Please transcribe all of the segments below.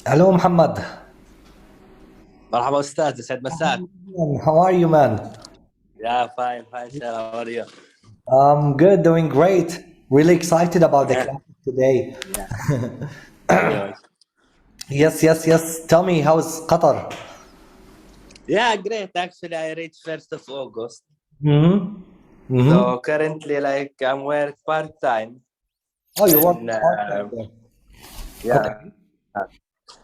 Hello, Muhammad. مرحبا استاذ يسعد مساك. How are you, man? Yeah, fine, sir. How are you? I'm good, doing great. Really excited about the Yeah, class today. yeah. Good. Yes, yes, yes. Tell me, how's Qatar? Yeah, great. Actually, I reached 1st of August. Mm-hmm. Mm-hmm. So currently, like, I'm work part time Oh, you work in part-time there. yeah, Okay.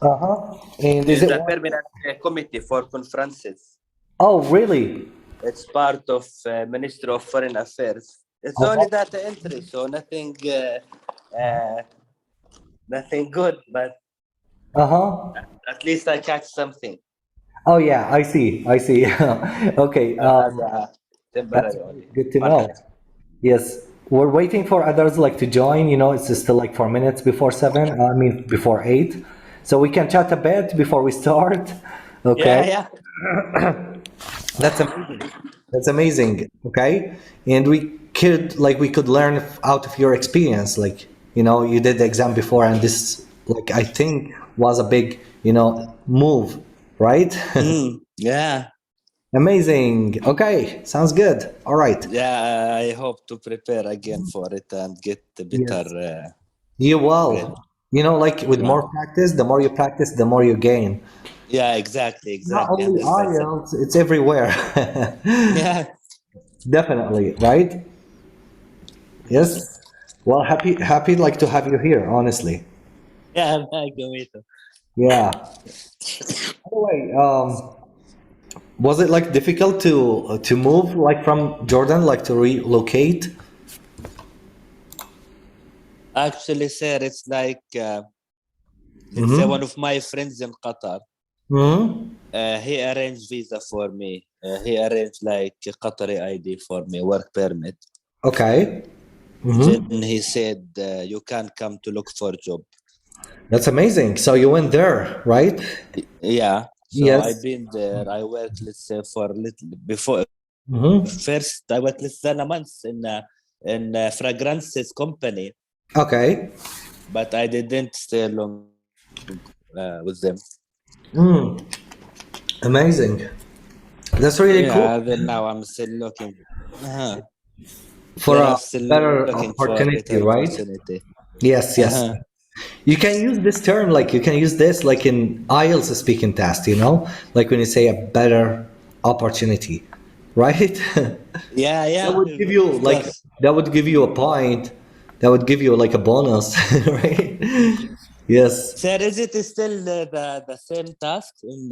Uh-huh. And is in it the work? permanent committee for conferences. Oh, really? It's part of Ministry of Foreign Affairs. It's only Uh-huh. data entry, so uh, nothing good. But Uh-huh. at least I catch something Oh, yeah, I see. I see. Okay. as a That's temporary really only good to part know. time. Yes, we're waiting for others like to join. It's still like 4 minutes before seven. I mean, before eight, so we can chat a bit before we start. Okay, Yeah, yeah. that's amazing. That's amazing. Okay, and we could learn out of your experience. Like you did the exam before, and this like I think was a big move, right? Yeah, Amazing. Okay, sounds good. All right. yeah. I hope to prepare again for it and get a better Yes. You grade. will. Like with Yeah, more practice, the more you practice, the more you gain. yeah, exactly, Not exactly, only 100%. IELTS, it's everywhere. Yeah, Definitely, right? Yes. Well, happy like to have you here, honestly. yeah. I'm like me too. Yeah. Anyway, was it like difficult to move like from Jordan, like to relocate? Actually, sir, it's like it's one Mm-hmm. of my friends in Qatar. Mm-hmm. He arranged visa for me. He arranged like a Qatari ID for me, work permit. Okay. Then Mm-hmm. he said, "You can come to look for job." That's amazing. So you went there, right? Yeah, so I've Yes. been there. I worked, let's say, for a little before. Mm-hmm. First, I worked less than a month in a fragrances company, Okay. but I didn't stay long with them. Mm, amazing. That's really cool Yeah, then now I'm still looking. Uh-huh. for Then I'm a still better looking for a opportunity, better right? opportunity. Yes, yes. Uh-huh. You can use this term, like you can use this like in IELTS speaking test, like when you say a better opportunity, right? Yeah, That yeah, would give you of like course. that would give you a point. That would give you like a bonus, right? Yes. Sir, is it still the same task in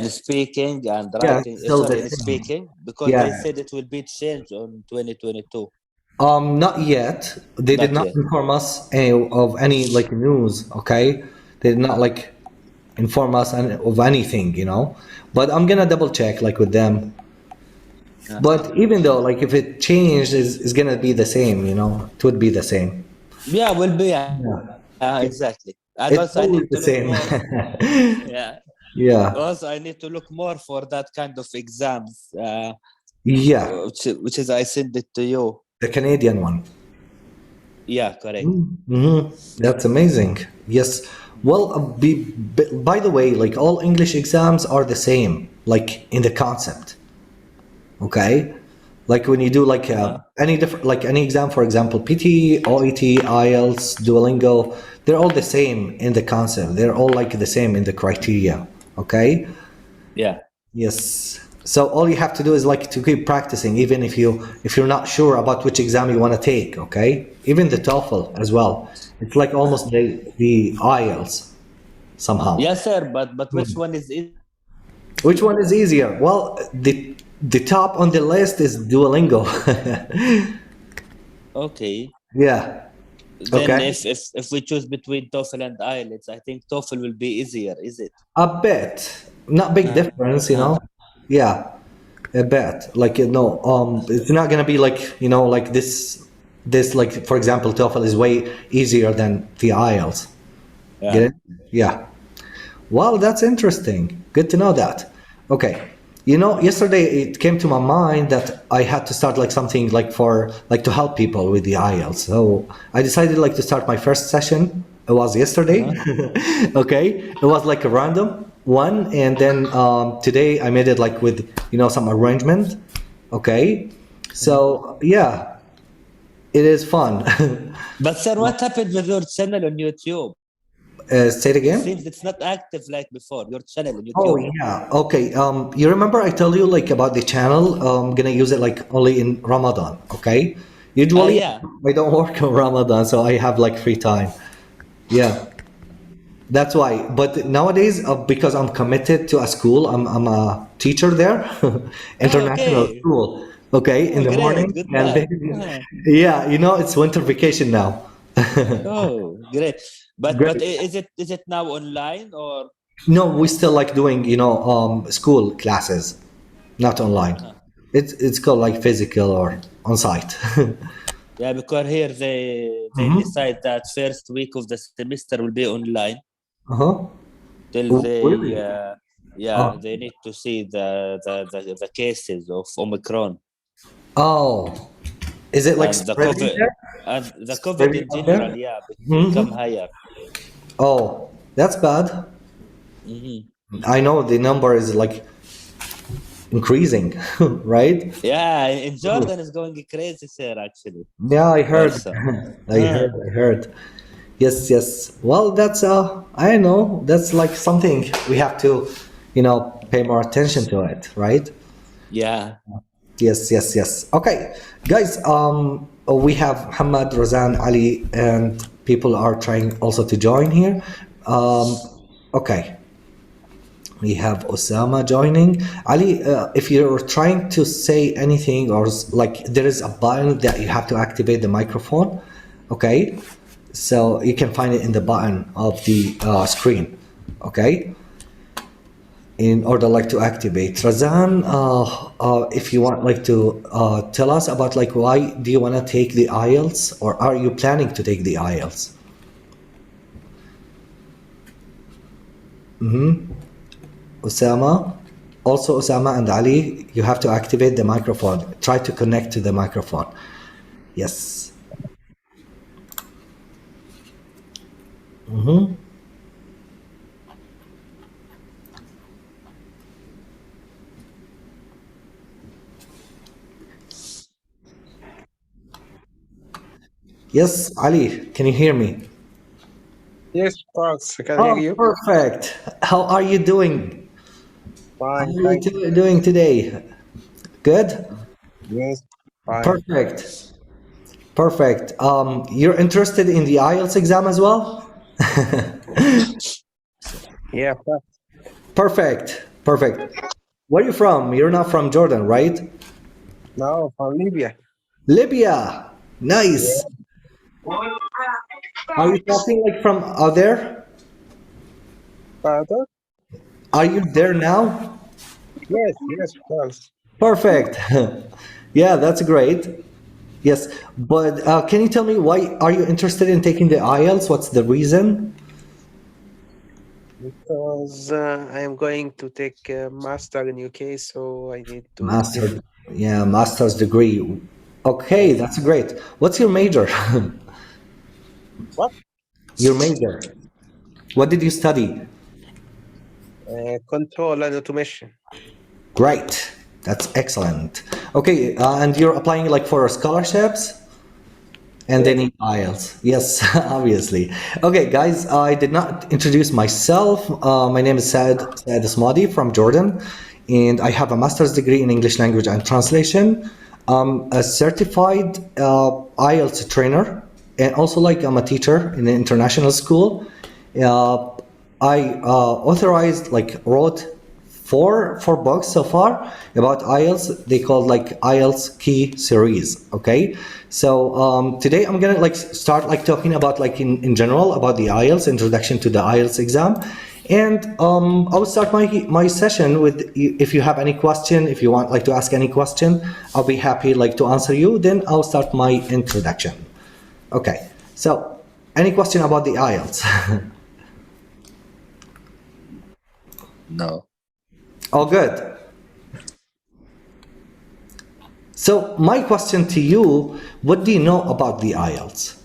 speaking and Yeah, writing? it's still Sorry, the in same. speaking, because they Yeah. said it will be changed on 2022. Not yet. They did Not not yet. inform us of any like news. Okay, they did not like inform us of anything. But I'm gonna double check like with them. Uh, But even though like if it changed, is gonna be the same. It would be the same. yeah, will be Yeah, exactly. And it's also, I always need the to look same. more. Yeah. Yeah, Also, I need to look more for that kind of exams, yeah, which is I send it to you. the Canadian one. Yeah, correct. That's amazing. Yes. Well, by the way, like all English exams are the same, like in the concept. Okay, like when you do like Uh-huh. any different, like any exam, for example, PT, OET, IELTS, Duolingo, they're all the same in the concept. They're all like the same in the criteria. Okay. Yeah. Yes. So all you have to do is like to keep practicing, even if you're not sure about which exam you want to take. Okay. Even the TOEFL as well. It's like almost the IELTS somehow. Yes, sir. But which one is Which easier? one is easier? Well, the top on the list is Duolingo. Okay. Yeah. Then Okay. if we choose between TOEFL and IELTS, I think TOEFL will be easier. Is it? A bit. Not big Uh, difference. uh, Yeah. A bit. Like it's not gonna be like this like for example, TOEFL is way easier than the IELTS. Get yeah. it? Yeah. Well, that's interesting. Good to know that. Okay. Yesterday it came to my mind that I had to start like something like for like to help people with the IELTS. So I decided like to start my first session. It was yesterday. Uh-huh. Okay, it was like a random one, and then today I made it like with some arrangement. Okay, Mhm. so yeah, it is fun. But sir, what happened with your channel on YouTube? Say it It again. seems it's not active like before. Your channel on Oh YouTube. yeah. Okay. You remember I told you like about the channel? I'm gonna use it like only in Ramadan. Okay. Usually Yeah. I don't work on Ramadan, so I have like free time. Yeah, that's why. But nowadays, because I'm committed to a school, I'm a teacher there, Oh, international okay. school. Okay, in Oh, the great. morning, Good and luck. then yeah, it's winter vacation now. Oh, great. But Great. is it now online or No, we still like doing school classes, not online. uh-huh. It's called like physical or on site. Yeah, because here they Hmm. decide that first week of the semester will be online Uh-huh. till Oh, they really? yeah, Oh, they need to see the cases of Omicron oh, is it like and the spreading COVID there? and the COVID Spreading in up general, there? yeah, Hmm. become higher. Oh, that's bad. Hmm. I know the number is like increasing, right? Yeah, in Jordan is going crazy, sir, actually. Yeah, I heard. Also. I heard. I heard. Yes, yes. Well, that's I know that's like something we have to, pay more attention to it, right? Yeah. Yes, yes, yes. Okay, guys. We have Hamad, Razan, Ali, and people are trying also to join here. Okay, we have Osama joining. Ali, if you're trying to say anything or like there is a button that you have to activate the microphone, okay? So you can find it in the button of the screen, okay? In order like to activate. Razan, if you want like to tell us about like why do you want to take the IELTS or are you planning to take the IELTS? Osama. Also, Osama and Ali, you have to activate the microphone. Try to connect to the microphone. Yes. Yes, Ali, can you hear me? Yes, Fox, I can hear Oh, you. perfect. How are you doing? How Fine, are you thank you. doing today? Good? Yes, fine. Perfect. Perfect. You're interested in the IELTS exam as well? Yeah, Perfect. Perfect. Where are you from? You're not from Jordan, right? now from Libya. Libya. Yeah, Nice. Are you talking like from out there? pardon? Are you there now? Yes, yes, of course. Perfect. Yeah, that's great. Yes, but can you tell me why are you interested in taking the IELTS? What's the reason? Because I am going to take a master in UK, so I need to take this. Master, yeah, master's degree. Okay, Yes. that's great. What's your major? What? Your major. What did you study? Control and automation. Great. That's excellent. Okay, and you're applying like for scholarships? And they Yes. need IELTS. Yes, obviously. Okay, guys, I did not introduce myself. My name is Saad Asmadi from Jordan, and I have a master's degree in English language and translation. I'm a certified IELTS trainer, and also like I'm a teacher in an international school. Uh, I authorized, like, wrote four books so far about IELTS. They called like IELTS Key Series. Okay, so today I'm gonna like start like talking about like in general about the IELTS, introduction to the IELTS exam, and I will start my session with if you have any question, if you want like to ask any question, I'll be happy like to answer you. Then I'll start my introduction. Okay, so any question about the IELTS? No. All good. So my question to you, what do you know about the IELTS?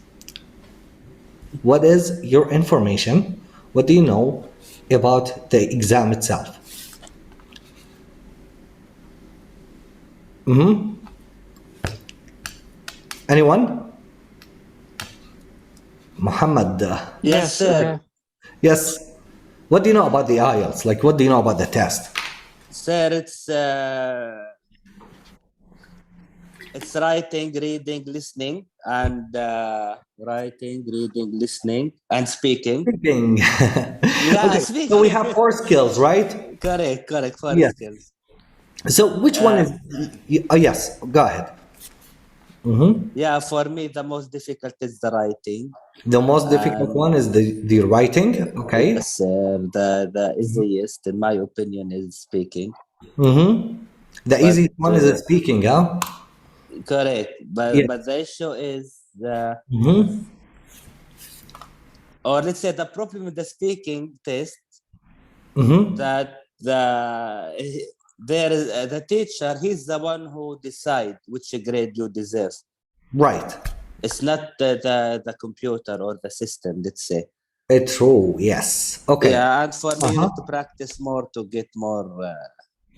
What is your information? What do you know about the exam itself? Anyone? Muhammad. Yes, sir. Yes. What do you know about the IELTS? Like, what do you know about the test? Sir, it's writing, reading, listening, and writing, reading, listening, and speaking. Speaking. Yeah, Okay, speaking. so we have 4 skills, right? Correct. For Yes. skills. So which one is? Yes, go ahead. Yeah, for me, the most difficult is the writing. The most difficult one is the writing. Okay. Yes, sir. The easiest, in my opinion, is speaking. The But easiest one is the speaking, huh? correct. Yes. But the issue is or let's say the problem with the speaking test that the teacher, he's the one who decide which grade you deserve. Right. It's not the computer or the system, let's say. True. Yes. Okay. Yeah, and for me, you need to practice more to get more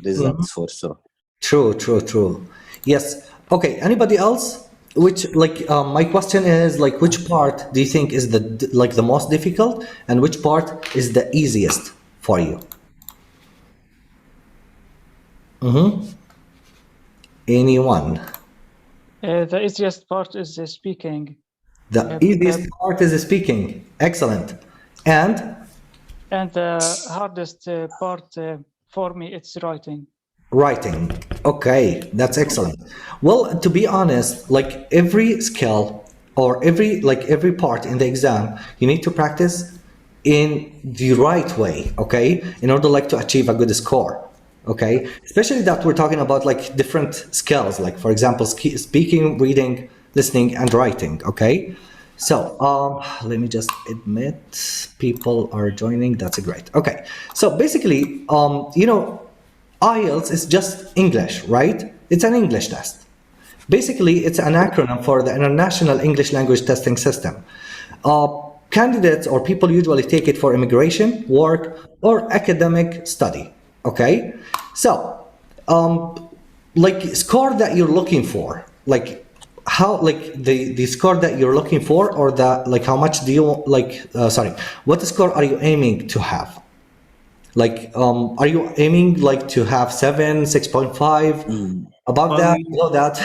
results for sure. True. Yes. Okay. Anybody else? Which my question is like which part do you think is the most difficult and which part is the easiest for you? Anyone? The easiest part is the speaking. The easiest part is the speaking. Excellent. And the hardest part for me, it's writing. writing. Okay, that's excellent. Well, to be honest, like every skill or every part in the exam, you need to practice in the right way, okay? In order like to achieve a good score. Okay? Especially that we're talking about like different skills, like for example, speaking, reading, listening, and writing, okay? So, let me just admit people are joining. That's great. Okay. So basically, IELTS is just English, right? It's an English test. Basically, it's an acronym for the International English Language Testing System. Candidates or people usually take it for immigration, work, or academic study. Okay? So, like score that you're looking for, like how the score that you're looking for, or the like how much do you what score are you aiming to have? Like, are you aiming like to have 7, 6.5, above that, below that?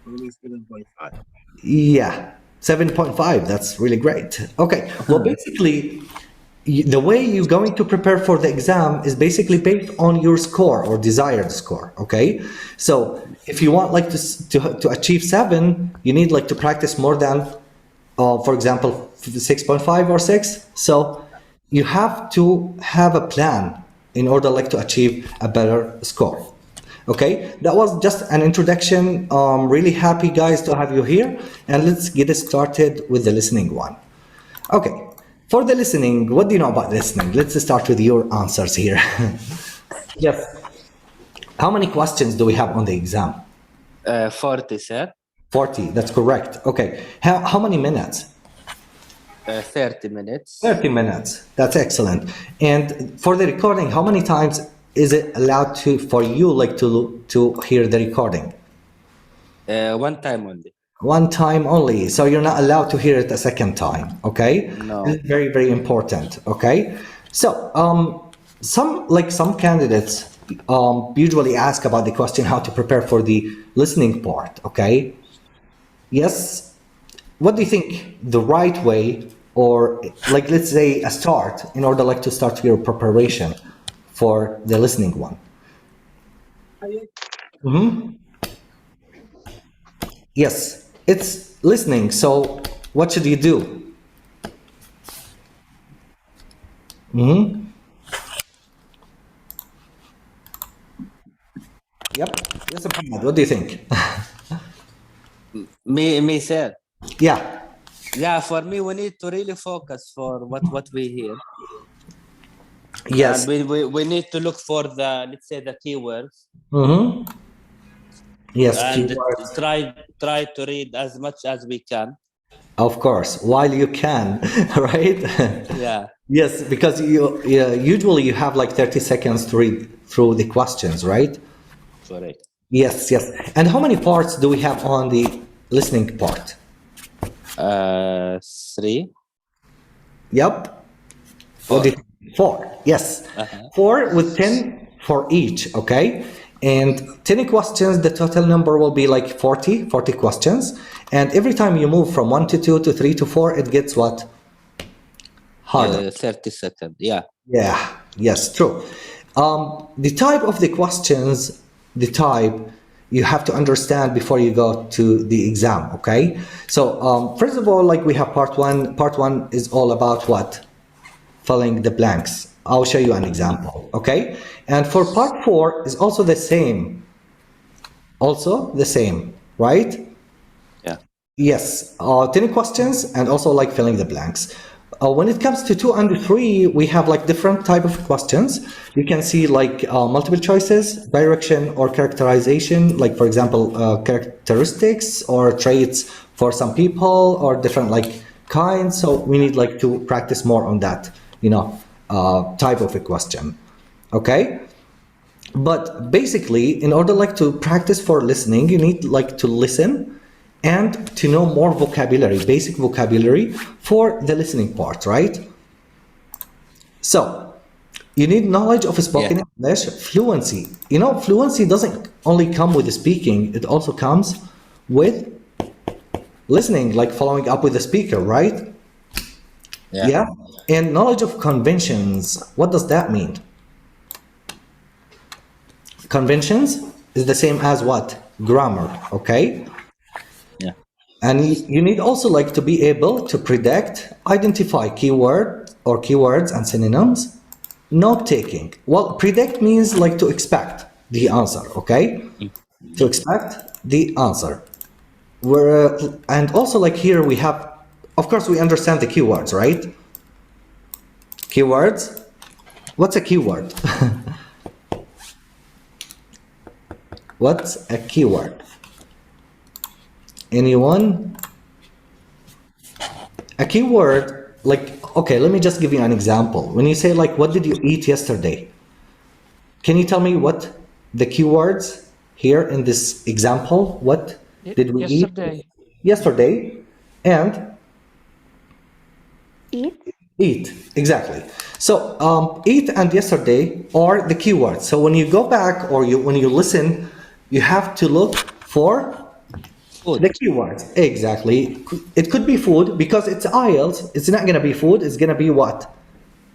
7.5. Yeah, 7.5. That's really great. Okay. Well, basically, the way you're going to prepare for the exam is basically based on your score or desired score. Okay. So if you want like to achieve 7, you need like to practice more than, for example, 6.5 or 6. So you have to have a plan in order like to achieve a better score. Okay, that was just an introduction. Really happy guys to have you here, and let's get started with the listening one. Okay, for the listening, what do you know about listening? Let's start with your answers here. Yes. How many questions do we have on the exam? 40, sir. 40, that's correct. Okay, how many minutes? 30 minutes. 30 minutes. That's excellent. And for the recording, how many times is it allowed for you like to hear the recording? One time only. One time only. So you're not allowed to hear it a second time. Okay. No. This is very, very important. Okay. So some candidates usually ask about the question how to prepare for the listening part. Okay. Yes. What do you think the right way, or like let's say a start in order like to start your preparation for the listening one? Yes, it's listening. So what should you do? Yep. Yes, Muhammad, what do you think? Me, sir. Yeah. Yeah, for me, we need to really focus for what we hear. Yes. And we need to look for the, let's say, the keywords. Yes. And Keywords. try to read as much as we can. Of course, while you can, right? Yeah. Yes, because usually you have like 30 seconds to read through the questions, right? Correct. Yes, yes. And how many parts do we have on the listening part? 3. Yep. What 4. did 4? Yes. Uh-huh. 4 with 10 for each, okay? And 10 questions, the total number will be like 40 questions. And every time you move from 1 to 2 to 3 to 4, it gets what? Harder. 30 seconds. Yeah. Yeah, yes, true. The type of the questions, the type you have to understand before you go to the exam, okay? So, first of all, like we have part one. Part one is all about what? Filling the blanks. I'll show you an example, okay? And for part 4 is also the same. Also the same, right? Yeah. Yes, 10 questions and also like filling the blanks. When it comes to 2 and 3, we have like different type of questions. You can see like multiple choices, direction or characterization, like for example, characteristics or traits for some people or different like kinds. So we need like to practice more on that, type of a question. Okay? But basically, in order like to practice for listening, you need like to listen and to know more vocabulary, basic vocabulary for the listening part, right? So you need knowledge of spoken English, fluency. Fluency doesn't only come with the speaking, it also comes with listening, like following up with the speaker, right? Yeah. And knowledge of conventions. What does that mean? Conventions is the same as what? Grammar, okay? Yeah. And you need also like to be able to predict, identify keywords and synonyms, note taking. Well, predict means like to expect the answer, okay? To expect the answer. And also like here we have, of course we understand the keywords, right? Keywords. What's a keyword? What's a keyword? Anyone? A keyword, like, okay, let me just give you an example. When you say like, what did you eat yesterday? Can you tell me what the keywords here in this example, what did we eat? Yesterday. And? Eat, exactly. So eat and yesterday are the keywords. So when you go back or when you listen, you have to look for food. The keywords. Exactly. It could be food because it's Ielts. It's not going to be food. It's going to be what?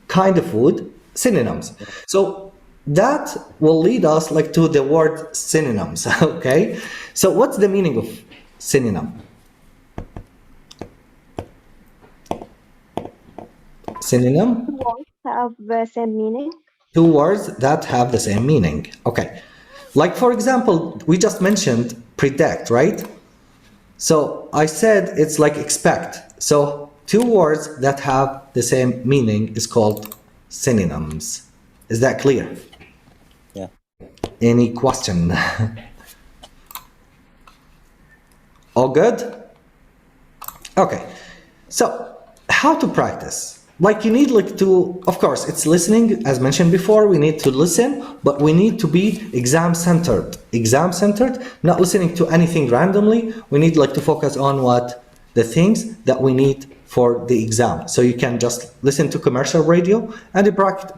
Kind of food. Synonyms. So that will lead us like to the word synonyms. Okay. So what's the meaning of synonym? Synonym? 2 words have the same meaning. 2 words that have the same meaning. Okay. Like for example, we just mentioned predict, right? So I said it's like expect. So 2 words that have the same meaning is called synonyms. Is that clear? Yeah. Any question? All good? Okay. So how to practice? Like you need like to, of course, it's listening. As mentioned before, we need to listen, but we need to be exam centered. Exam centered, not listening to anything randomly. We need like to focus on what the things that we need for the exam. So you can just listen to commercial radio and you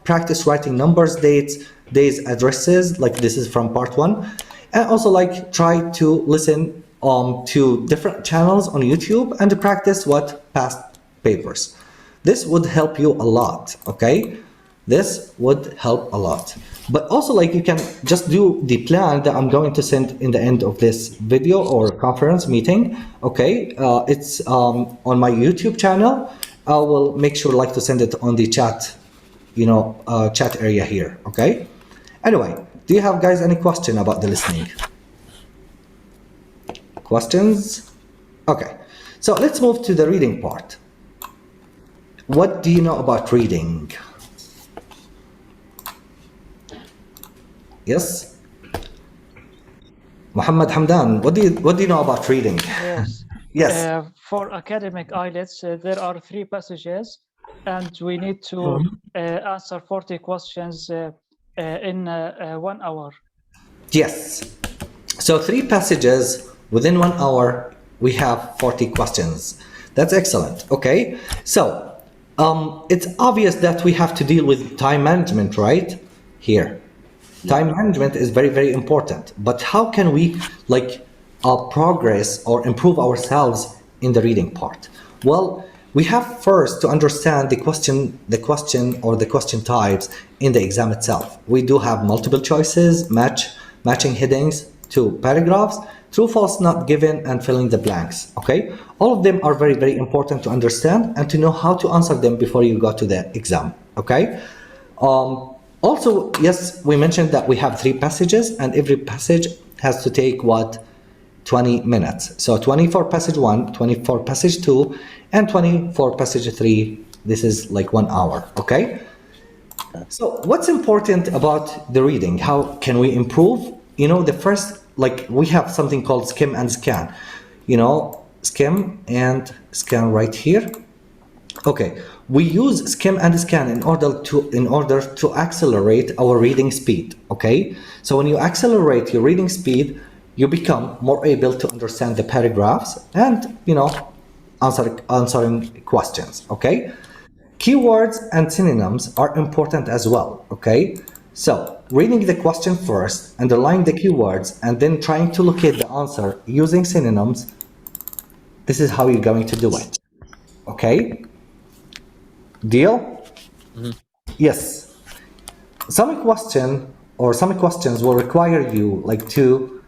practice writing numbers, dates, days, addresses. Like this is from part 1, and also like try to listen to different channels on YouTube and to practice what past papers. This would help you a lot, okay? This would help a lot. But also like you can just do the plan that I'm going to send in the end of this video or conference meeting, okay? It's on my YouTube channel. I will make sure like to send it on the chat, chat area here, okay? Anyway, do you have guys any question about the listening? Questions? Okay, so let's move to the reading part. What do you know about reading? Yes? Muhammad Hamdan, what do you know about reading? Yes. Yes. For academic IELTS, there are 3 passages, and we need to answer 40 questions in 1 hour. Yes. So 3 passages within 1 hour, we have 40 questions. That's excellent. Okay. So it's obvious that we have to deal with time management, right? Here. Time management is very, very important. But how can we progress or improve ourselves in the reading part? Well, we have first to understand the question or the question types in the exam itself. We do have multiple choices, matching headings to paragraphs, true, false, not given, and filling the blanks. Okay, all of them are very, very important to understand and to know how to answer them before you go to the exam. Okay. Also, yes, we mentioned that we have 3 passages, and every passage has to take what, 20 minutes. So 20 for passage 1, 20 for passage 2, and 20 for passage 3. This is like 1 hour. Okay. So what's important about the reading? How can we improve? The first, we have something called skim and scan. Skim and scan right here. Okay, we use skim and scan in order to accelerate our reading speed. Okay, so when you accelerate your reading speed, you become more able to understand the paragraphs and answering questions. Okay, keywords and synonyms are important as well. Okay, so reading the question first, underlying the keywords, and then trying to locate the answer using synonyms. This is how you're going to do it. Okay. Deal? Yes. Some questions will require you to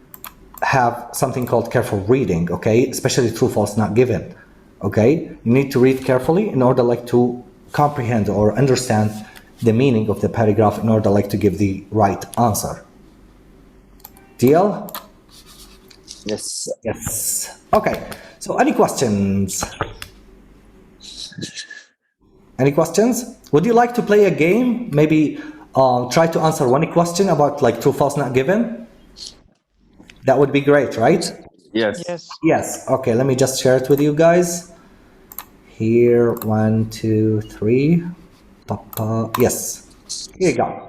have something called careful reading, okay? Especially true, false, not given, okay? You need to read carefully in order to comprehend or understand the meaning of the paragraph in order to give the right answer. Deal? Yes. Yes. Okay. So any questions? Any questions? Would you like to play a game? Maybe try to answer one question about true, false, not given? That would be great, right? Yes. Yes. Yes. Okay, let me just share it with you guys. Here, 1, 2, 3. Yes. Here you go.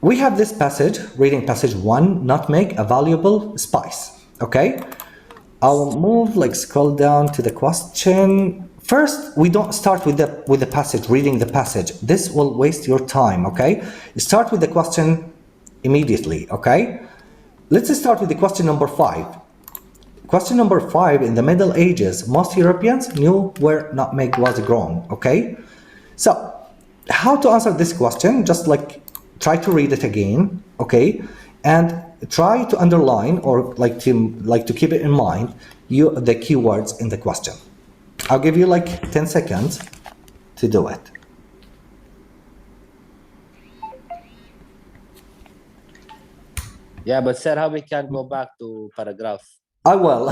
We have this passage, reading passage 1, nutmeg, a valuable spice. Okay? I'll move, scroll down to the question. First, we don't start with the passage, reading the passage. This will waste your time, okay? Start with the question immediately, okay? Let's start with the question number 5. Question number 5, in the Middle Ages, most Europeans knew where nutmeg was grown, okay? So, how to answer this question? Just try to read it again, okay? And try to underline or to keep it in mind the keywords in the question. I'll give you 10 seconds to do it. Yeah, but sir, how we can go back to paragraph? I will.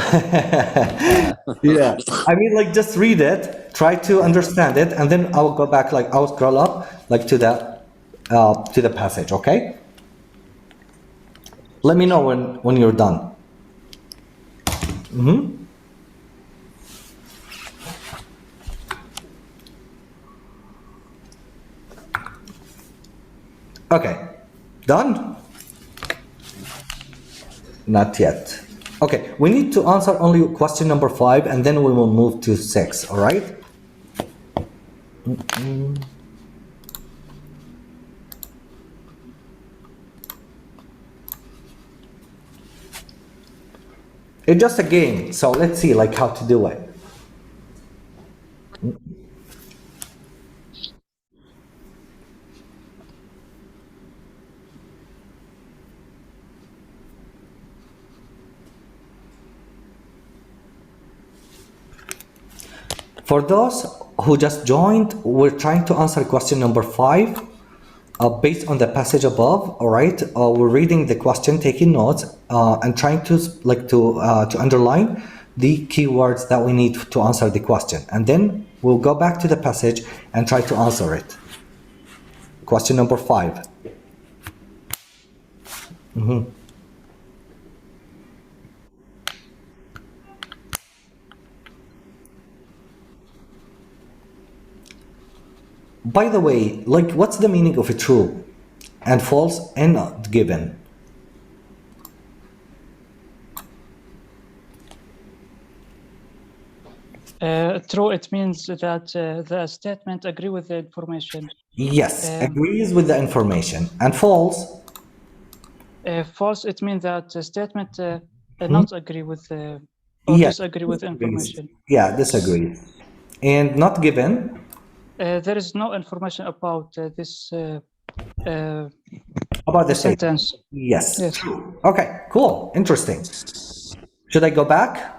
Yeah. I mean, just read it, try to understand it, and then I'll go back, I'll scroll up, to the passage, okay? Let me know when you're done. Okay. Done? Not yet. Okay, we need to answer only question number 5, and then we will move to 6, all right? It's just a game, so let's see how to do it. For those who just joined, we're trying to answer question number 5 based on the passage above. All right, we're reading the question, taking notes, and trying to to underline the keywords that we need to answer the question, and then we'll go back to the passage and try to answer it. Question number 5. by the way, like, what's the meaning of a true and false and not given? True, it means that the statement agree with the information. Yes, agrees with the information. And false? False, it means that the statement not agree with or Yes, disagree with information. Yeah, disagrees. And not given? There is no information about this About the sentence. Yes. Yes. Okay, cool. Interesting. Should I go back?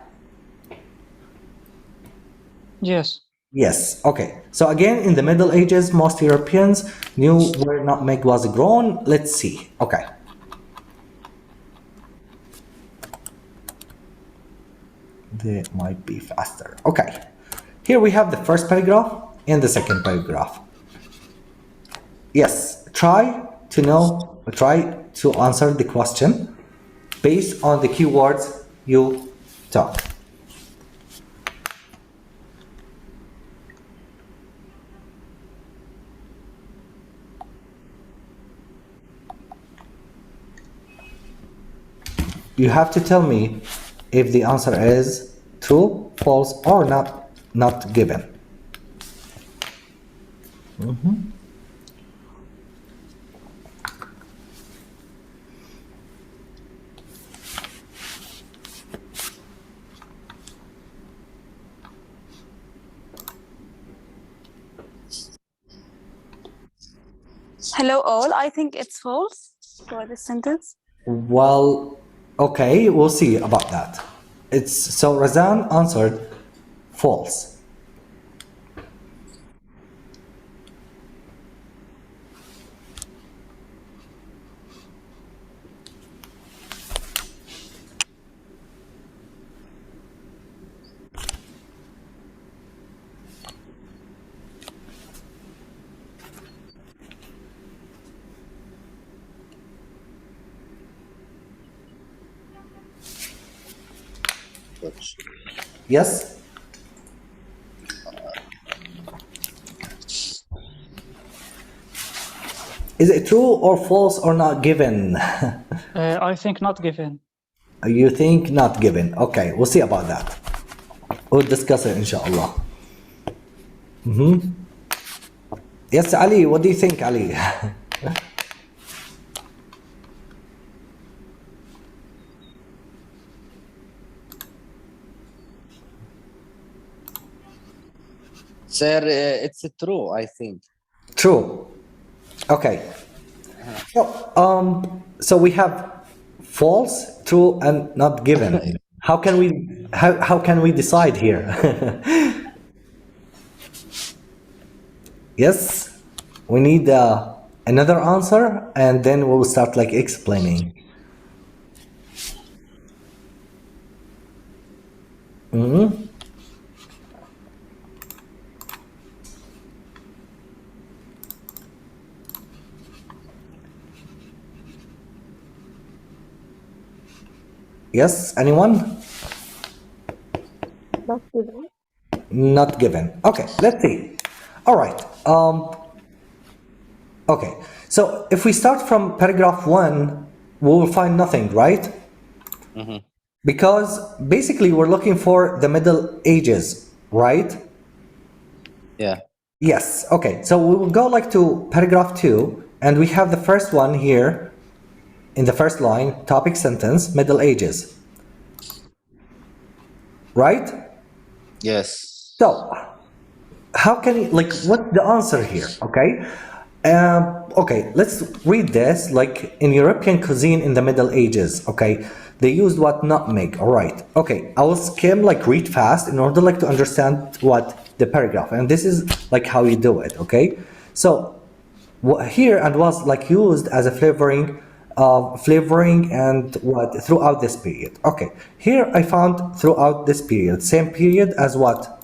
Yes. Yes. Okay. So again, in the Middle Ages, most Europeans knew where nutmeg was grown. Let's see. Okay. They might be faster. Okay. Here we have the first paragraph and the second paragraph. Yes. Try to answer the question based on the keywords you took. You have to tell me if the answer is true, false, or not given. Hello all, I think it's false for this sentence. Well, okay, we'll see about that. So Razan answered false. Yes? Is it true or false or not given? I think not given. You think not given. Okay, we'll see about that. We'll discuss it, inshallah. Yes, Ali, what do you think, Ali? Sir, it's true, I think. True. Okay. So we have false, true, and not given. How can we decide here? Yes, we need another answer, and then we'll start like explaining. Yes, anyone? Not given. Not given. Okay, let's see. All right. Okay, so if we start from paragraph 1, we will find nothing, right? Because basically we're looking for the Middle Ages, right? Yeah. Yes. Okay, so we will go like to paragraph 2, and we have the first one here in the first line, topic sentence, Middle Ages. Right? Yes. So, how can you, like, what's the answer here? Okay. Okay, let's read this. Like, in European cuisine in the Middle Ages, okay, they used what? Nutmeg. All right. Okay, I will skim, like, read fast in order, like, to understand what the paragraph. And this is, like, how you do it, okay? So, here and was, like, used as a flavoring and what throughout this period. Okay, here I found throughout this period, same period as what?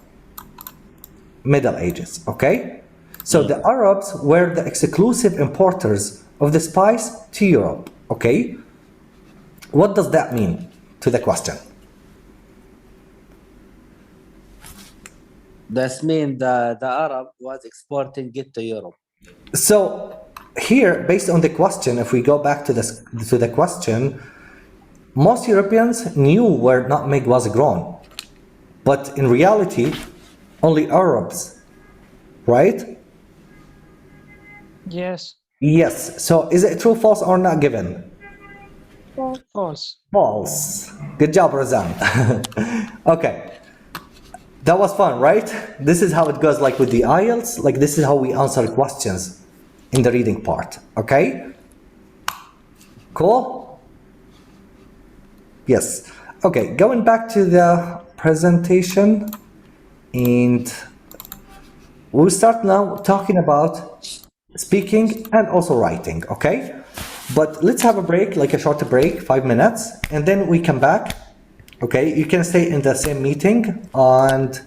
Middle Ages. Okay, so the Arabs were the exclusive importers of the spice to Europe. Okay, what does that mean to the question? That's mean the Arab was exporting it to Europe. So here, based on the question, if we go back to the question, most Europeans knew where nutmeg was grown, but in reality, only Arabs, right? Yes, Yes. So is it true, false, or not given? False. false. False. Good job, Razan. Okay. That was fun, right? This is how it goes like with the IELTS. Like this is how we answer questions in the reading part. Okay? Cool? Yes. Okay, going back to the presentation, and we'll start now talking about speaking and also writing, okay? But let's have a break, like a short break, 5 minutes, and then we come back. Okay, you can stay in the same meeting and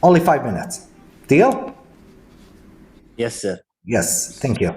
only 5 minutes. Deal? Yes, sir. Yes, thank you.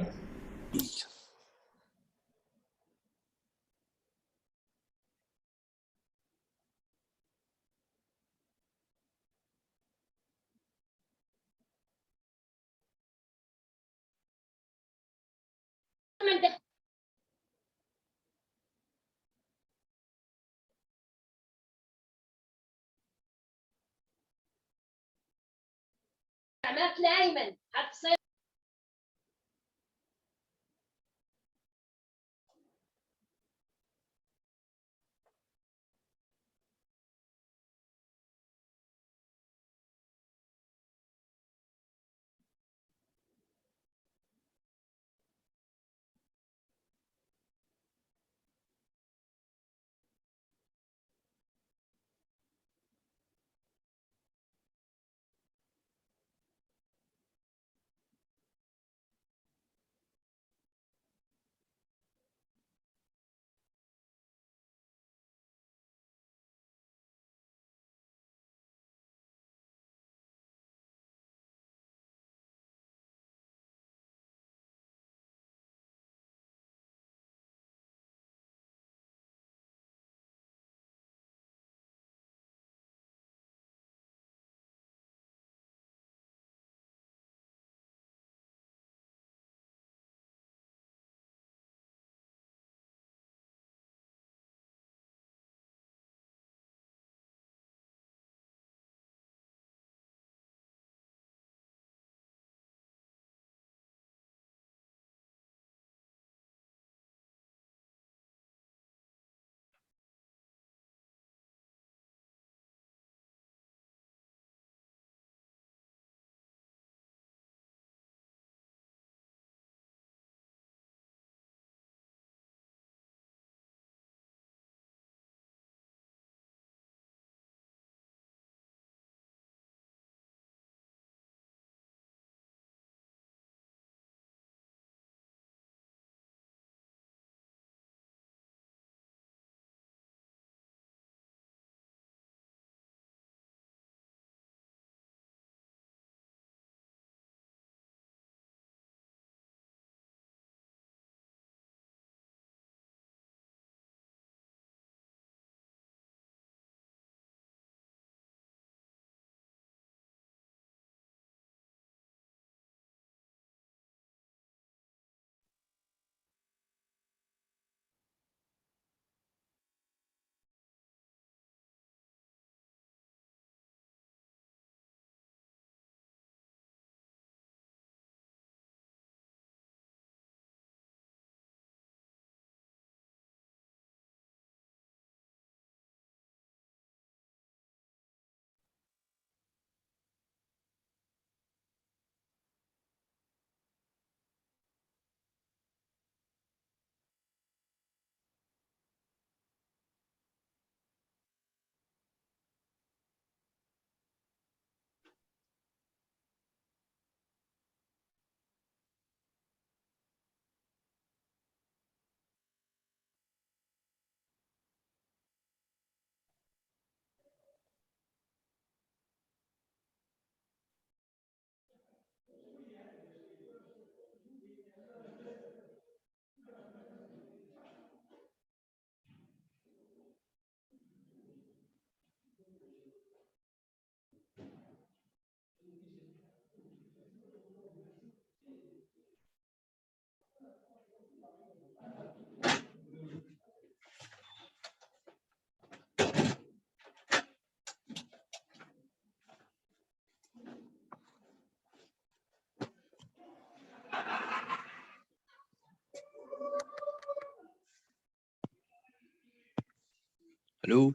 الو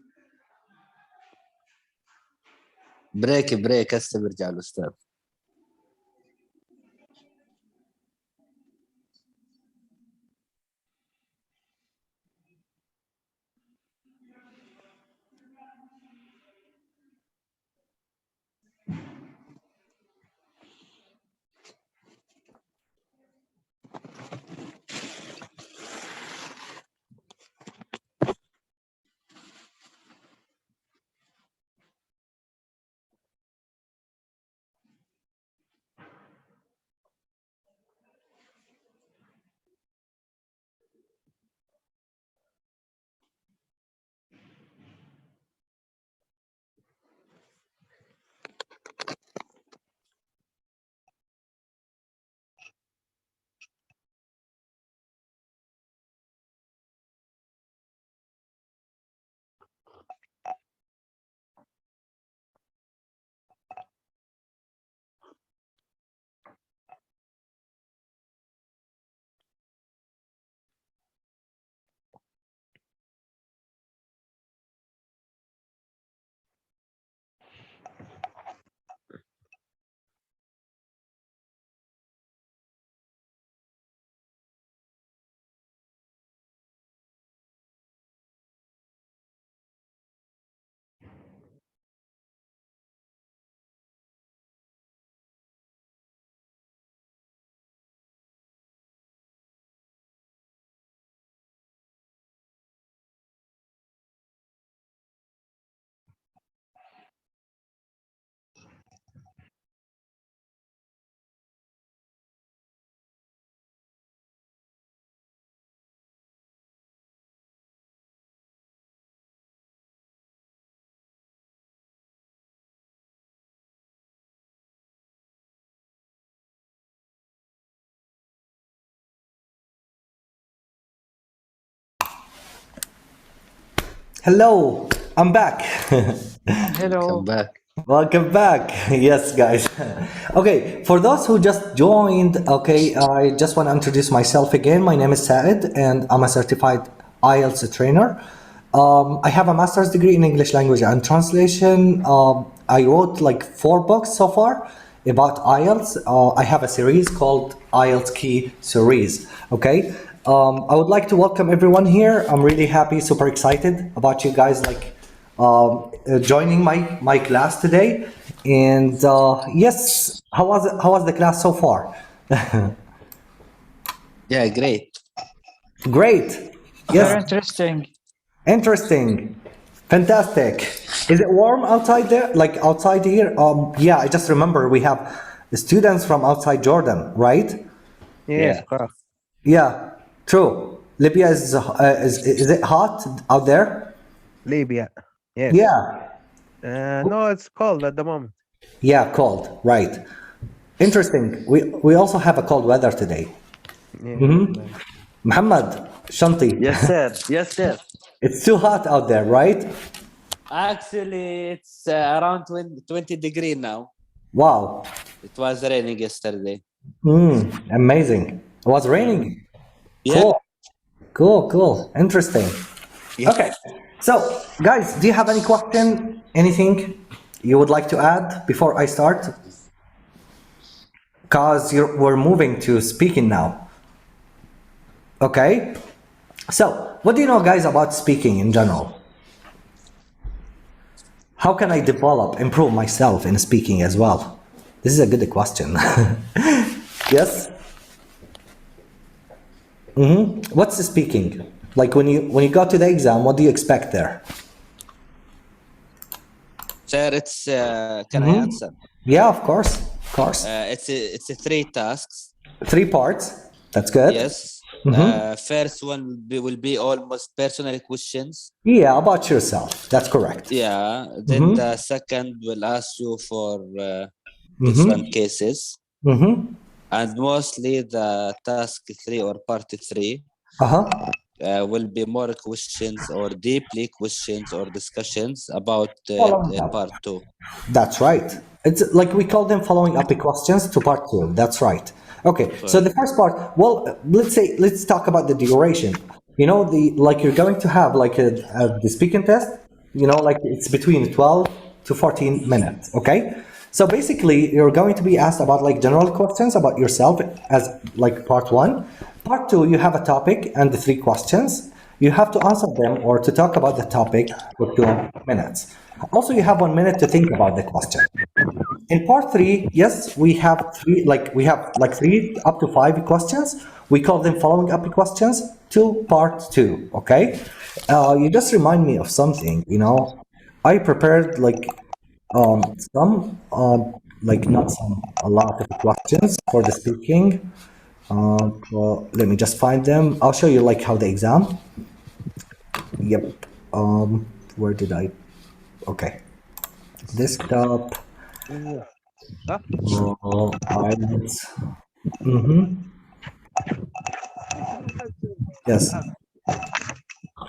بريك هسه بيرجع الاستاذ. Hello, I'm back. Hello. Come back. Welcome back. Yes, guys. Okay, for those who just joined, okay, I just want to introduce myself again. My name is Said, and I'm a certified Ielts trainer. I have a master's degree in English language and translation. I wrote like 4 books so far about Ielts. I have a series called Ielts Key Series. Okay. I would like to welcome everyone here. I'm really happy, super excited about you guys joining my class today. And yes, how was the class so far? Yeah, great. Great. Very Yes, interesting. interesting, fantastic. Is it warm outside there? Like outside here? Yeah, I just remember we have students from outside Jordan, right? Yes, Yeah. correct. Yeah, true. Libya is it hot out there? Libya. Yes. Yeah, No, it's cold at the moment. yeah, cold, right. Interesting. We also have a cold weather today. Yeah. Muhammad, Shanti, Yes, sir. Yes, sir. it's too hot out there, right? Actually, it's around 20 degree now. Wow. It was raining yesterday. Amazing. It was raining. Yeah. Cool. Interesting. Yeah. Okay. So, guys, do you have any question? Anything you would like to add before I start? Because we're moving to speaking now. Okay. So, what do you know, guys, about speaking in general? How can I improve myself in speaking as well? This is a good question. Yes. What's the speaking? Like when you go to the exam, what do you expect there? Sir, it's can I answer? Yeah, of course. It's a 3 tasks. 3 parts. That's good. Yes. First one will be almost personal questions. Yeah, about yourself. That's correct. Yeah. Then the second will ask you for different cases. And mostly the task 3 or part 3 will be more questions or deeply questions or discussions about Following up. part 2. That's right. It's like we call them following up the questions to part 2. That's right. Okay. So the first part, well, let's talk about the duration. You know, you're going to have like the speaking test. like it's between 12 to 14 minutes, okay? So basically, you're going to be asked about like general questions about yourself as like part one. Part two, you have a topic and the 3 questions. You have to answer them or to talk about the topic for 2 minutes. Also, you have 1 minute to think about the question. In part 3, yes, we have 3 up to 5 questions. We call them following up questions to part 2, okay? You just remind me of something, I prepared a lot of questions for the speaking. Well, let me just find them. I'll show you like how the exam. Yep. Where did I? Okay. Desktop. Ielts. Yes.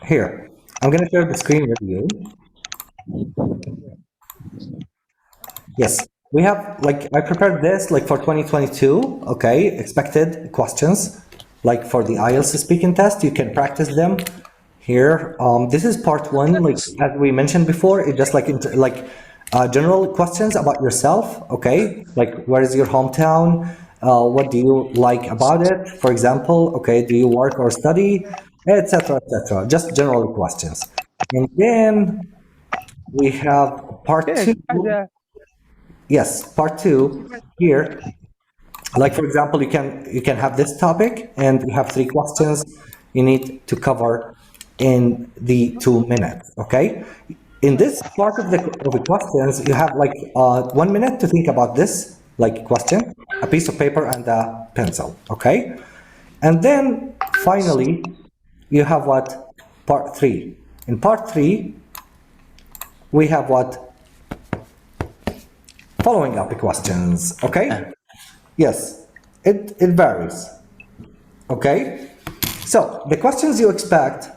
Here. I'm gonna share the screen with you. Yes. We have I prepared this for 2022. Okay. Expected questions for the IELTS speaking test. You can practice them here. This is part 1. As we mentioned before, it's just general questions about yourself. Okay. Where is your hometown? What do you like about it? For example, okay, do you work or study, etc., etc. Just general questions. And then we have part 2. Yes, part 2 here. For example, you can have this topic and you have 3 questions you need to cover in the 2 minutes. Okay. In this part of the questions, you have 1 minute to think about this question, a piece of paper and a pencil. Okay. And then finally, you have what? Part 3. In part 3, we have what? Following up the questions. Okay. Yes, it varies. Okay. So the questions you expect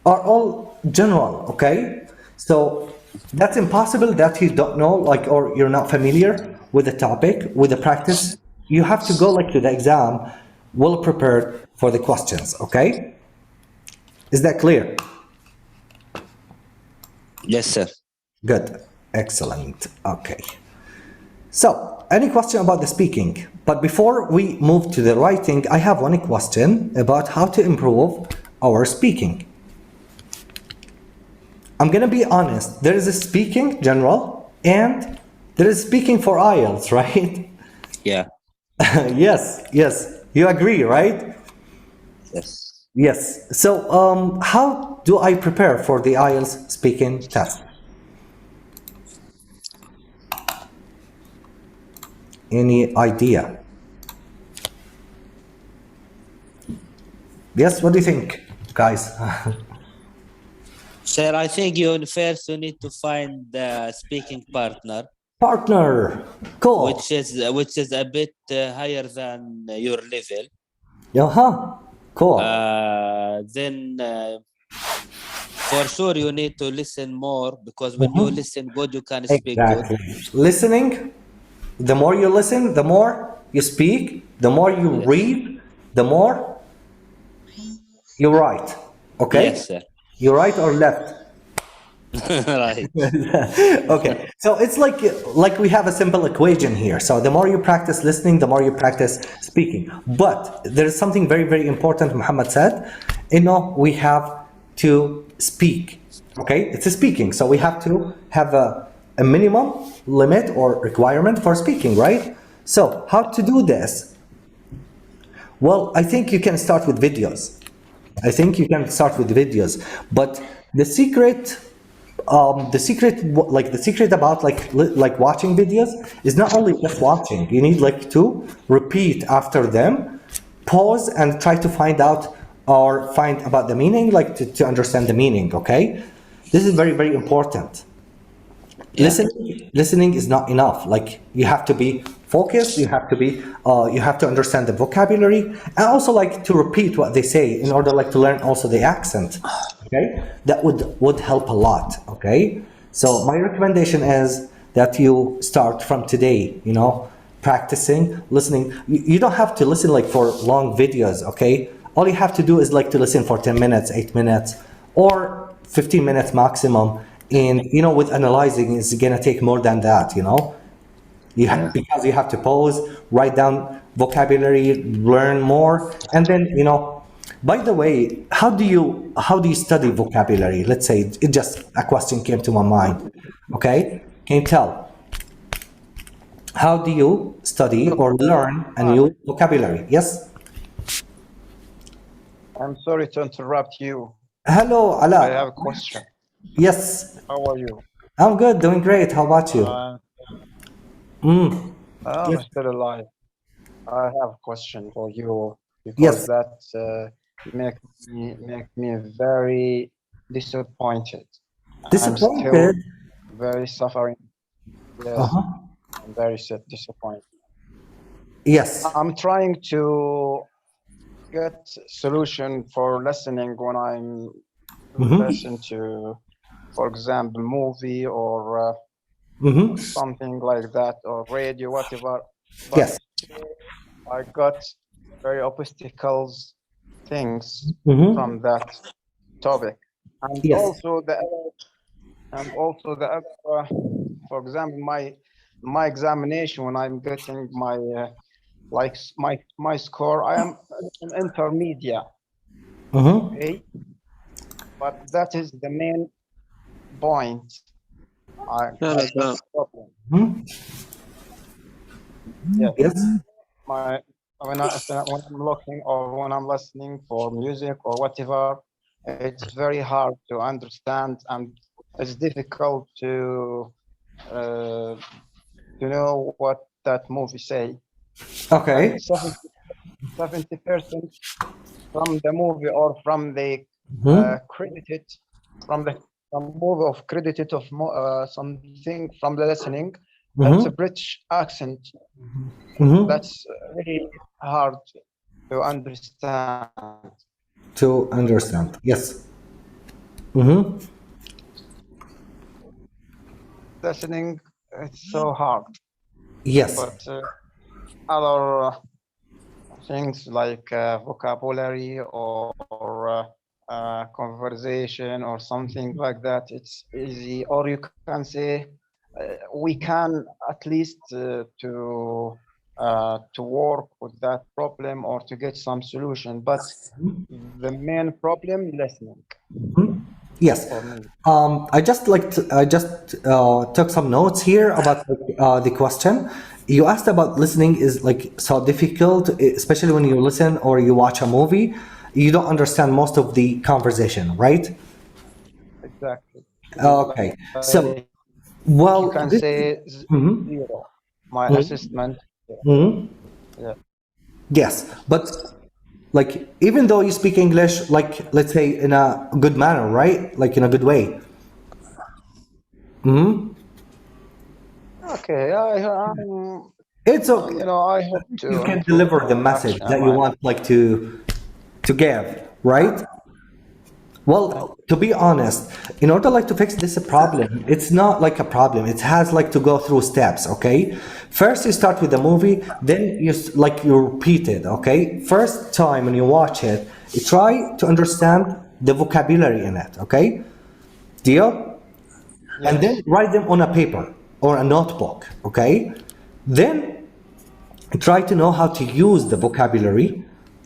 are all general. Okay. So that's impossible that you don't know or you're not familiar with the topic, with the practice. You have to go to the exam well prepared for the questions. Okay. Is that clear? Yes, sir. Good. Excellent. Okay. So, any question about the speaking? But before we move to the writing, I have one question about how to improve our speaking. I'm going to be honest. There is a speaking general and there is speaking for IELTS, right? Yeah. Yes. You agree, right? Yes. Yes. So, how do I prepare for the IELTS speaking test? Any idea? Yes, what do you think, guys? Sir, I think you first need to find the speaking partner. Partner, cool. Which is a bit higher than your level. Cool. Then for sure you need to listen more, because when you listen good, you can speak good. Listening. The more you listen, the more you speak, the more you read, the more you write. Okay? Yes, sir. You right or left? Right. Okay. So it's like we have a simple equation here. So the more you practice listening, the more you practice speaking. But there is something very, very important Muhammad said. We have to speak. Okay? It's a speaking. So we have to have a minimum limit or requirement for speaking, right? So how to do this? Well, I think you can start with videos. But the secret about watching videos is not only just watching. You need to repeat after them, pause and try to find out or find about the meaning, to understand the meaning. Okay, this is very, very important. Yeah. Listening is not enough. You have to be focused. You have to understand the vocabulary, and also to repeat what they say in order to learn also the accent. Okay, that would help a lot. Okay, so my recommendation is that you start from today. Practicing listening. You don't have to listen for long videos. Okay, all you have to do is to listen for 10 minutes, 8 minutes, or 15 minutes maximum. And with analyzing, it's gonna take more than that. Because you have to pause, write down vocabulary, learn more, and then by the way, how do you study vocabulary? Let's say it just a question came to my mind. Okay, can you tell how do you study or learn a new vocabulary? Yes. I'm sorry to interrupt you. Hello, I Ala. have a question. Yes, How are you? I'm good, doing great. How about you? I'm Yes. still alive. I have a question for you because Yes. that make me very disappointed. I'm still Disappointed. very suffering. Yes, Uh-huh. I'm very disappointed. Yes. I'm trying to get solution for listening when I'm listen to, for example, movie or something like that, or radio, whatever. But Yes. I got very obstacles things from that topic, and Yes. also the other, for example, my examination when I'm getting my my score, I am an intermediate. Okay, but that is the main point. I got problem. Yes. Yes. When I'm looking or when I'm listening for music or whatever, it's very hard to understand and it's difficult to know what that movie say. Okay. And 70% from the movie or from the credited from movie of credited of something from the listening. That's a British accent. That's really hard to understand. To understand. Yes. Listening, it's so hard. Yes. But other things like vocabulary or conversation or something like that, it's easy. Or you can say we can at least to work with that problem or to get some solution. But the main problem, listening. Yes. I just took some notes here about the question. You asked about listening is like so difficult, especially when you listen or you watch a movie. You don't understand most of the conversation, right? Exactly. Okay. So, well, you can say zero. My assessment. Yeah. Yes, but like even though you speak English, like let's say in a good manner, right? Like in a good way. Okay, It's okay. I hope to You can improve deliver the my message action. that you want like to give, right? Well, to be honest, in order like to fix this problem, it's not like a problem. It has like to go through steps, okay? First you start with the movie, then you repeat it, okay? First time when you watch it, you try to understand the vocabulary in it, okay? Deal? Yes. And then write them on a paper or a notebook, okay? Then try to know how to use the vocabulary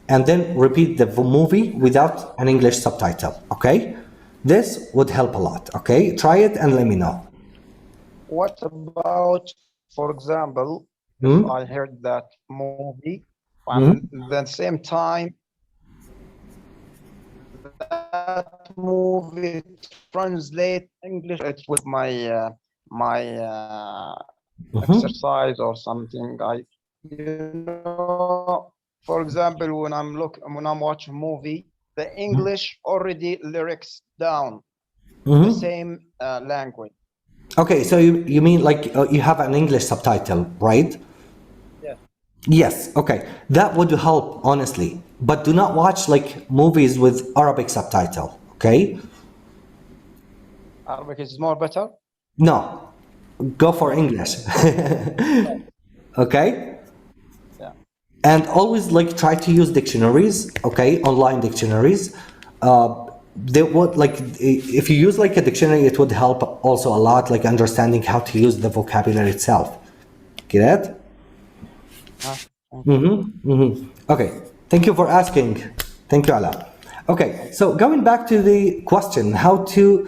and then repeat the movie without an English subtitle, okay? This would help a lot, okay? Try it and let me know. What about, for example, if I heard that movie and at the same time that movie translate English, it's with my exercise or something. For example, when I'm watching a movie, the English already lyrics down, the same language. Okay, so you mean like you have an English subtitle, right? Yes. Yes, okay. That would help, honestly. But do not watch like movies with Arabic subtitle, okay? Arabic is more better? No, go for English. Okay? Yeah. And always like try to use dictionaries, okay? Online dictionaries. they would like if you use like a dictionary, it would help also a lot, like understanding how to use the vocabulary itself. Get it? Okay, thank you for asking. Thank you, Ala. Okay, so going back to the question, how do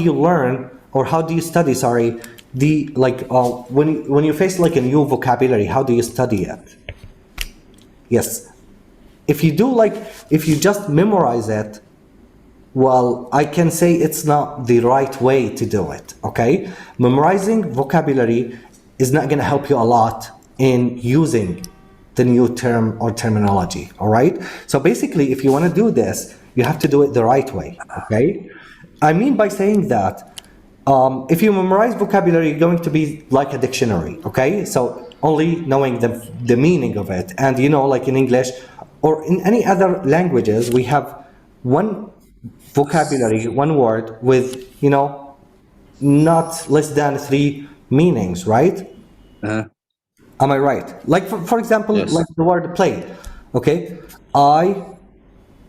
you learn or how do you study? Sorry, the like when you face like a new vocabulary, how do you study it? Yes, if you just memorize it, well, I can say it's not the right way to do it. Okay, memorizing vocabulary is not going to help you a lot in using the new term or terminology. All right, so basically if you want to do this, you have to do it the right way. Okay, I mean by saying that if you memorize vocabulary, you're going to be like a dictionary. Okay, so only knowing the meaning of it, and you know, like in English or in any other languages, we have one vocabulary, one word with, you know, not less than 3 meanings, right? Am I right? Like for example, Yes. like the word play. Okay, I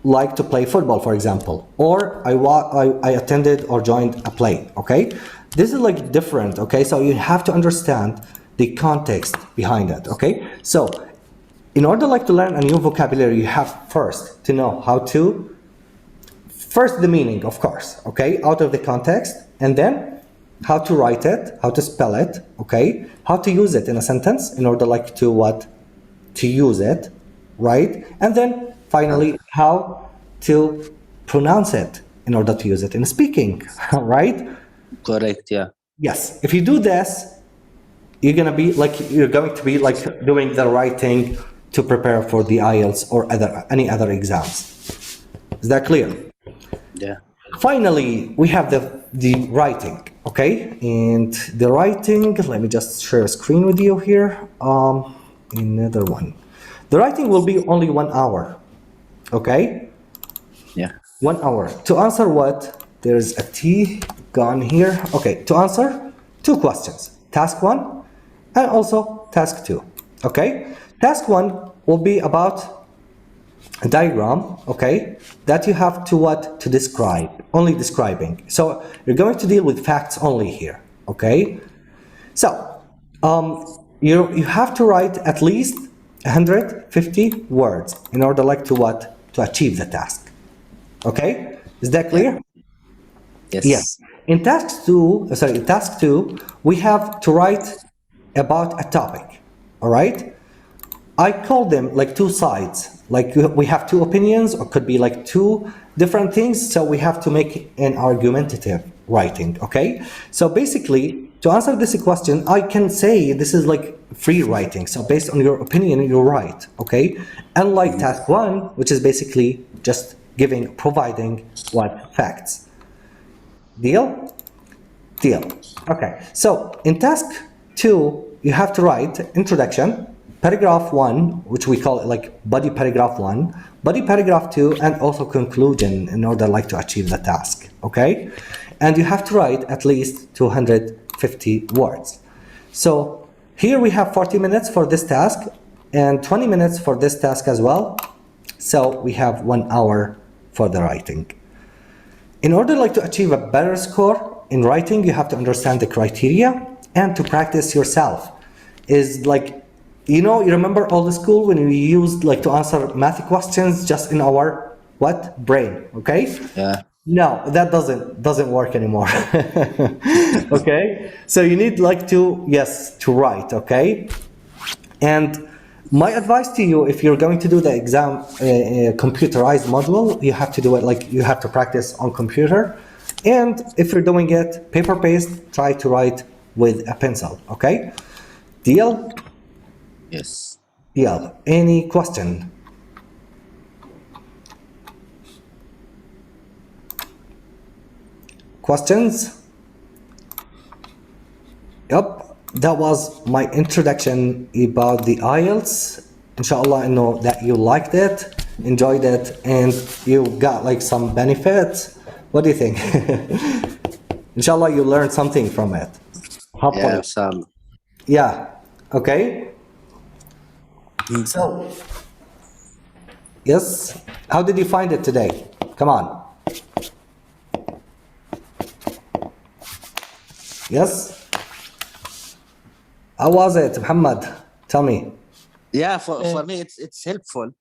like to play football, for example, or I attended or joined a play. Okay, this is like different. Okay, so you have to understand the context behind it. Okay, so in order like to learn a new vocabulary, you have first to know how to first the meaning, of course, okay, out of the context, and then how to write it, how to spell it, okay, how to use it in a sentence in order like to use it, right? And then finally, how to pronounce it in order to use it in speaking, right? Correct, yeah. Yes, if you do this, you're going to be like doing the right thing to prepare for the Ielts or any other exams. Is that clear? Yeah. Finally, we have the writing, okay? And the writing, let me just share a screen with you here. Another one. The writing will be only 1 hour, okay? Yeah. 1 hour. To answer what? There's a T gone here. Okay, to answer 2 questions. Task 1 and also task 2, okay? Task 1 will be about a diagram, okay, that you have to describe, only describing. So you're going to deal with facts only here, okay? So you have to write at least 150 words in order like to achieve the task, okay? Is that clear? Yes. Yes. In task 2, we have to write about a topic, all right? I call them like 2 sides. Like we have 2 opinions, or could be like 2 different things. So we have to make an argumentative writing, okay? So basically, to answer this question, I can say this is like free writing. So based on your opinion, you're right, okay? Unlike task 1, which is basically just providing what? Facts. Deal? Deal. Okay. So in task 2, you have to write introduction, paragraph 1, which we call it like body paragraph 1, body paragraph 2, and also conclusion in order like to achieve the task, okay? And you have to write at least 250 words. So here we have 40 minutes for this task and 20 minutes for this task as well. So we have 1 hour for the writing. In order like to achieve a better score in writing, you have to understand the criteria and to practice yourself. Is like, you know, you remember old school when we used like to answer math questions just in our brain, okay? Yeah. No, that doesn't work anymore. Okay, so you need like to write, okay? And my advice to you, if you're going to do the exam computerized module, you have to do it like you have to practice on computer. And if you're doing it paper based, try to write with a pencil, okay? Deal? Yes. Deal. Any question? Questions? Yep, that was my introduction about the Ielts. Inshallah, I know that you liked it, enjoyed it, and you got like some benefits. What do you think? Inshallah, you learned something from it. Hopefully. Yeah, some. Yeah, okay. So, yes, how did you find it today? Come on. Yes. How was it, Muhammad? Tell me. Yeah, for me it's helpful,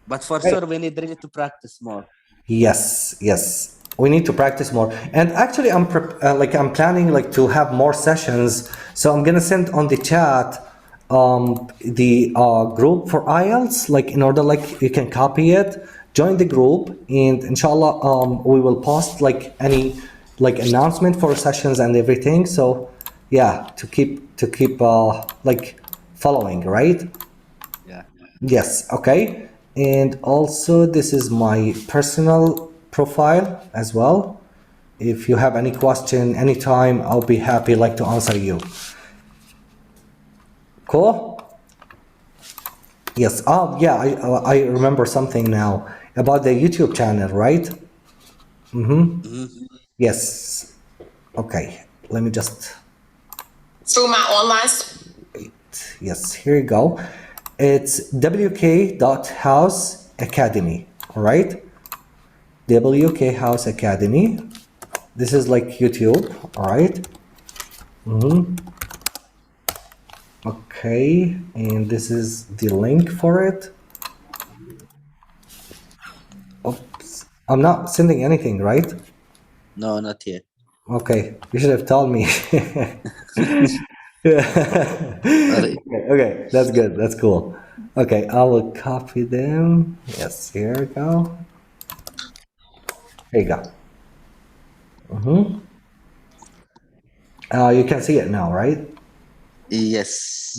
but for sure we need really to practice more. Yes, yes. We need to practice more. And actually, I'm planning like to have more sessions. So I'm gonna send on the chat the group for IELTS, like in order like you can copy it, join the group, and inshallah we will post like any like announcement for sessions and everything. So yeah, to keep like following, right? Yeah. Yes, okay. And also this is my personal profile as well. If you have any question anytime, I'll be happy like to answer you. Cool? Yes. Oh, yeah, I remember something now about the YouTube channel, right? Yes. Okay. Let me just Through my online wait. Yes, here you go. It's wk.house academy, all right? WK House Academy. This is like YouTube, all right? Okay, and this is the link for it. Oops, I'm not sending anything, right? No, not yet. Okay, you should have told me. Sorry. Okay, that's good, that's cool. Okay, I will copy them. Yes, here we go. Here you go. You can see it now, right? Yes.